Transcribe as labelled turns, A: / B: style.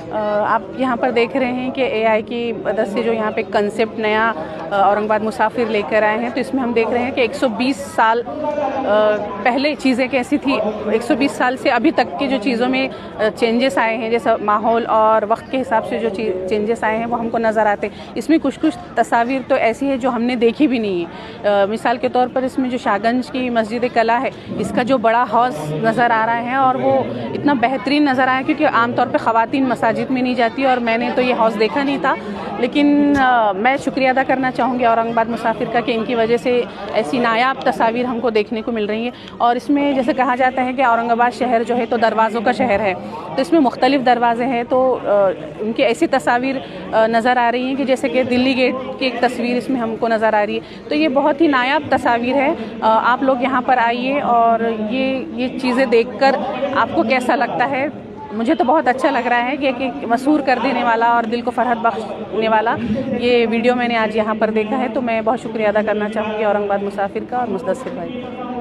A: आप यहाँ पर देख रहे हैं कि एआई की मदद से जो यहाँ पे कंसेप्ट नया औरंगाबाद मुसाफिर लेकर आए हैं, तो इसमें हम देख रहे हैं कि 120 साल पहले चीज़ें कैसी थी, 120 साल से अभी तक की जो चीज़ों में चेंजेस आए हैं, जैसा माहौल और वक्त के हिसाब से जो चेंजेस आए हैं वो हमको नज़र आते हैं। इसमें कुछ तस्वीर तो ऐसी है जो हमने देखी भी नहीं है। मिसाल के तौर पर इसमें जो शाहगंज की मस्जिद कला है, इसका जो बड़ा हौज नज़र आ रहा है और वो इतना बेहतरीन नज़र आया, क्योंकि आमतौर पर ख़वातीन मसाजिद में नहीं जाती और मैंने तो ये हौज देखा नहीं था। लेकिन मैं शुक्रिया अदा करना चाहूँगी औरंगाबाद मुसाफिर का कि इनकी वजह से ऐसी नायाब तस्वीर हमको देखने को मिल रही है। और इसमें जैसे कहा जाता है कि औरंगाबाद शहर जो है तो दरवाज़ों का शहर है, तो इसमें मुख्तलिफ़ दरवाजे हैं, तो उनकी ऐसी तस्वीर नज़र आ रही हैं कि जैसे कि दिल्ली गेट की एक तस्वीर इसमें हमको नज़र आ रही है। तो ये बहुत ही नायाब तस्वीर है। आप लोग यहाँ पर आइए और ये चीज़ें देखकर आपको कैसा लगता है। मुझे तो बहुत अच्छा लग रहा है कि मसूर कर देने वाला और दिल को फरहत बख्शने वाला ये वीडियो मैंने आज यहाँ पर देखा है। तो मैं बहुत शुक्रिया अदा करना चाहूँगी औरंगाबाद मुसाफिर का और मुदस्सिर भाई का।